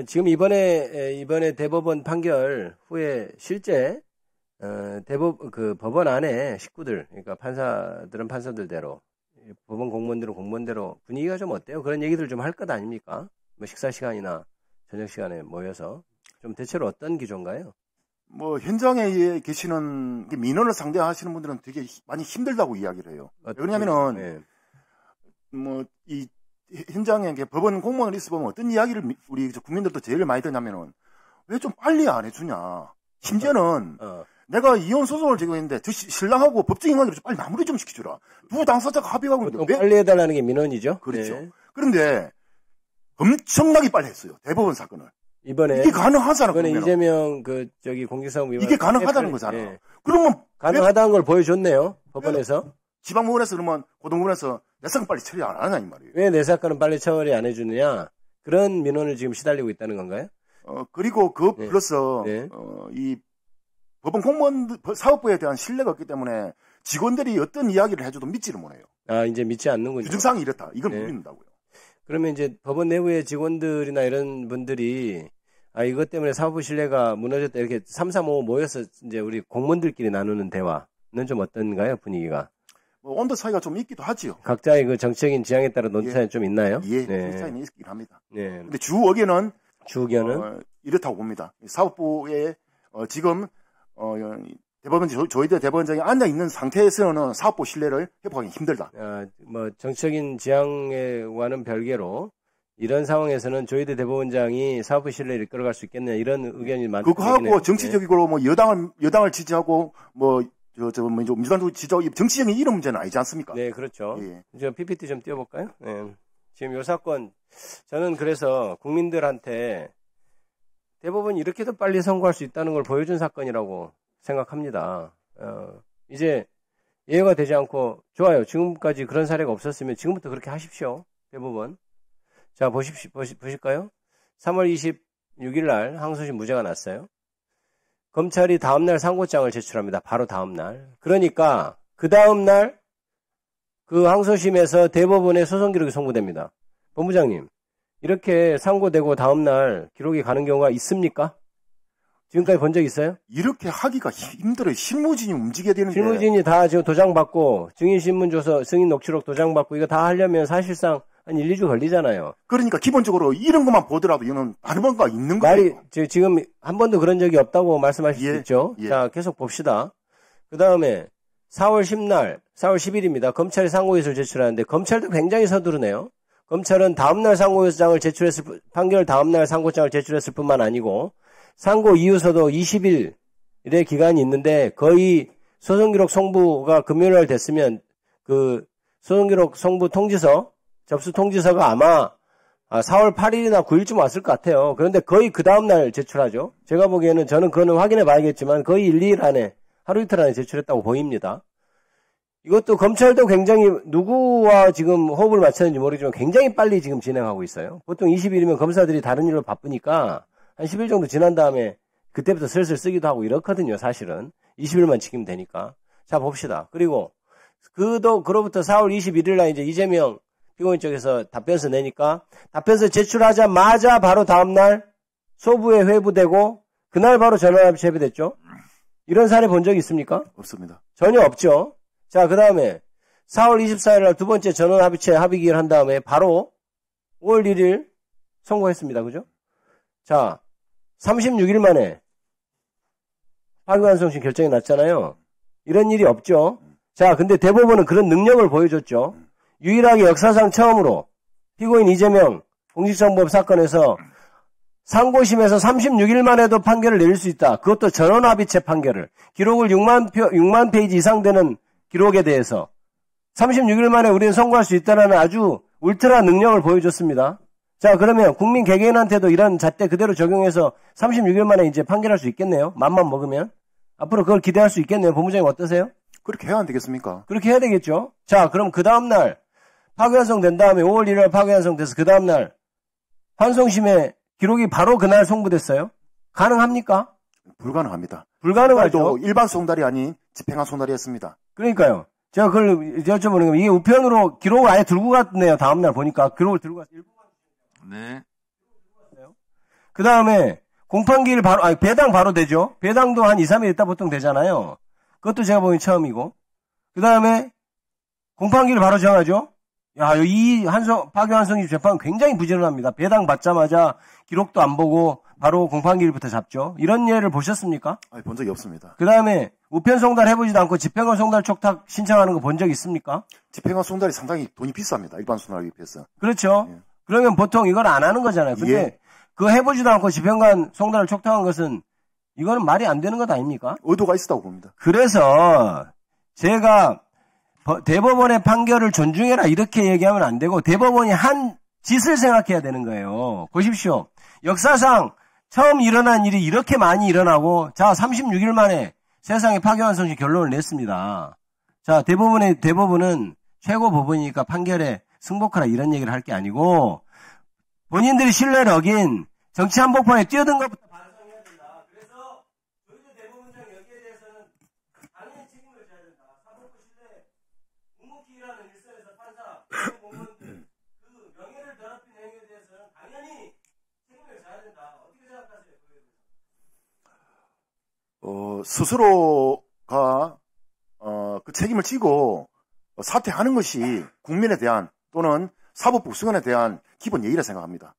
지금 이번에 대법원 판결 후에 실제 그 법원 안에 식구들, 그러니까 판사들은 판사들대로, 법원 공무원들은 공무원대로 분위기가 좀 어때요? 그런 얘기들 좀 할 것 아닙니까? 뭐 식사 시간이나 저녁 시간에 모여서 좀 대체로 어떤 기조인가요? 뭐 현장에 계시는 민원을 상대하시는 분들은 되게 많이 힘들다고 이야기를 해요. 왜냐면은 네. 뭐 이 현장에 법원 공무원을 있어 보면 어떤 이야기를 우리 국민들도 제일 많이 듣냐면은 왜 좀 빨리 안 해주냐. 심지어는 내가 이혼 소송을 제기했는데 저 신랑하고 법정인관계로 좀 빨리 마무리 좀 시켜주라. 두 당사자가 합의하고 있는데 왜? 빨리 해달라는 게 민원이죠. 그렇죠. 네. 그런데 엄청나게 빨리 했어요. 대법원 사건을. 이번에 이게 가능하잖아. 이번에 그러면은. 이재명 공직사무 위반 이게 가능하다는 거잖아. 네. 그러면 가능하다는 걸 보여줬네요. 법원에서. 지방법원에서 그러면 고등법원에서 내 사건 빨리 처리 안 하냐 이 말이에요. 왜 내 사건은 빨리 처리 안 해주느냐. 그런 민원을 지금 시달리고 있다는 건가요? 그리고 플러스 네. 이 법원 공무원 사업부에 대한 신뢰가 없기 때문에 직원들이 어떤 이야기를 해줘도 믿지를 못해요. 아, 이제 믿지 않는군요. 규정상이 이렇다. 이걸 네. 못 믿는다고요. 그러면 이제 법원 내부의 직원들이나 이런 분들이 이것 때문에 사업부 신뢰가 무너졌다 이렇게 3, 4, 5 모여서 이제 우리 공무원들끼리 나누는 대화는 좀 어떤가요? 분위기가? 뭐 온도 차이가 좀 있기도 하지요. 각자의 그 정책인 지향에 따라 논의 차이는 좀 있나요? 예, 네. 그 차이는 있긴 합니다. 네. 근데 주 의견은 이렇다고 봅니다. 사업부에 지금 대법원 조희대 대법원장이 앉아 있는 상태에서는 사업부 신뢰를 회복하기 힘들다. 뭐 정책인 지향과는 별개로 이런 상황에서는 조희대 대법원장이 사업부 신뢰를 이끌어갈 수 있겠냐 이런 의견이 많죠. 그거하고 정치적으로 뭐 여당을 지지하고 민주당도 지지하고 정치적인 이런 문제는 아니지 않습니까? 네, 그렇죠. 예. 저 PPT 좀 띄워볼까요? 네. 지금 이 사건 저는 그래서 국민들한테 대법원이 이렇게도 빨리 선고할 수 있다는 걸 보여준 사건이라고 생각합니다. 이제 예외가 되지 않고 좋아요. 지금까지 그런 사례가 없었으면 지금부터 그렇게 하십시오. 대법원. 자, 보실까요? 3월 26일 날 항소심 무죄가 났어요. 검찰이 다음날 상고장을 제출합니다. 바로 다음날. 그러니까 그 다음날 그 항소심에서 대법원에 소송 기록이 송부됩니다. 본부장님, 이렇게 상고되고 다음날 기록이 가는 경우가 있습니까? 지금까지 본 적 있어요? 이렇게 하기가 힘들어요. 실무진이 움직여야 되는데. 실무진이 다 지금 도장 받고 증인신문 줘서 승인 녹취록 도장 받고 이거 다 하려면 사실상 한 1, 2주 걸리잖아요. 그러니까 기본적으로 이런 것만 보더라도 이거는 다른 뭔가 있는 거예요. 지금 한 번도 그런 적이 없다고 말씀하실 수 있죠. 예. 자, 계속 봅시다. 그 다음에 4월 10일입니다. 검찰이 상고이수를 제출하는데 검찰도 굉장히 서두르네요. 검찰은 다음날 상고이수장을 판결 다음날 상고장을 제출했을 뿐만 아니고 상고 이유서도 20일의 기간이 있는데 거의 소송기록 송부가 금요일날 됐으면 그 소송기록 송부 통지서 접수 통지서가 아마 4월 8일이나 9일쯤 왔을 것 같아요. 그런데 거의 그 다음날 제출하죠. 제가 보기에는 저는 그거는 확인해 봐야겠지만 거의 1, 2일 안에 하루 이틀 안에 제출했다고 보입니다. 이것도 검찰도 굉장히 누구와 지금 호흡을 맞췄는지 모르지만 굉장히 빨리 지금 진행하고 있어요. 보통 20일이면 검사들이 다른 일로 바쁘니까 한 10일 정도 지난 다음에 그때부터 슬슬 쓰기도 하고 이렇거든요. 사실은 20일만 지키면 되니까. 자, 봅시다. 그리고 그로부터 4월 21일 날 이제 이재명 피고인 쪽에서 답변서 내니까 답변서 제출하자마자 바로 다음날 소부에 회부되고 그날 바로 전원합의 체배됐죠. 이런 사례 본 적 있습니까? 없습니다. 전혀 없죠. 자, 그 다음에 4월 24일 날 두 번째 전원합의체 합의기를 한 다음에 바로 5월 1일 선고했습니다. 그죠? 자, 36일 만에 파기환송심 결정이 났잖아요. 이런 일이 없죠. 자, 근데 대법원은 그런 능력을 보여줬죠. 유일하게 역사상 처음으로 피고인 이재명 공직선거법 사건에서 상고심에서 36일 만에도 판결을 내릴 수 있다. 그것도 전원합의체 판결을. 기록을 6만 페이지 이상 되는 기록에 대해서 36일 만에 우리는 선고할 수 있다는 아주 울트라 능력을 보여줬습니다. 자, 그러면 국민 개개인한테도 이런 잣대 그대로 적용해서 36일 만에 이제 판결할 수 있겠네요. 맘만 먹으면. 앞으로 그걸 기대할 수 있겠네요. 본부장님 어떠세요? 그렇게 해야 안 되겠습니까? 그렇게 해야 되겠죠. 자, 그럼 그 다음날 파기환송 된 다음에 5월 1일 파기환송 돼서 그 다음날 환송심에 기록이 바로 그날 송부됐어요. 가능합니까? 불가능합니다. 불가능하죠. 일반 송달이 아닌 집행한 송달이었습니다. 그러니까요. 제가 그걸 여쭤보는 건 이게 우편으로 기록을 아예 들고 갔네요. 다음날 보니까 기록을 들고 갔어요. 네. 그 다음에 공판기일 바로, 아니, 배당 바로 되죠. 배당도 한 2, 3일 있다 보통 되잖아요. 그것도 제가 보기엔 처음이고. 그 다음에 공판기일 바로 정하죠. 야, 이 파기환송심 재판 굉장히 부지런합니다. 배당 받자마자 기록도 안 보고 바로 공판기일부터 잡죠. 이런 예를 보셨습니까? 아니, 본 적이 없습니다. 그 다음에 우편 송달 해보지도 않고 집행관 송달 촉탁 신청하는 거 본 적 있습니까? 집행관 송달이 상당히 돈이 비쌉니다. 일반 송달에 비해서. 그렇죠. 예. 그러면 보통 이걸 안 하는 거잖아요. 근데 예. 그거 해보지도 않고 집행관 송달을 촉탁한 것은 이거는 말이 안 되는 것 아닙니까? 의도가 있었다고 봅니다. 그래서 제가 대법원의 판결을 존중해라 이렇게 얘기하면 안 되고 대법원이 한 짓을 생각해야 되는 거예요. 보십시오. 역사상 처음 일어난 일이 이렇게 많이 일어나고 자 36일 만에 세상에 파기환송심 결론을 냈습니다. 자 대법원은 최고 법원이니까 판결에 승복하라 이런 얘기를 할 게 아니고 본인들이 신뢰를 어긴 정치 한복판에 뛰어든 것부터 반성해야 된다. 그래서 조희대 대법원장 여기에 대해서는 당연히 책임을 져야 된다. 사법부 신뢰 묵묵히 일하는 일선에서 판사 공무원들 그 명예를 더럽힌 행위에 대해서는 당연히 책임을 져야 된다. 어떻게 생각하세요? 스스로가 그 책임을 지고 사퇴하는 것이 국민에 대한 또는 사법부 수건에 대한 기본 예의라 생각합니다.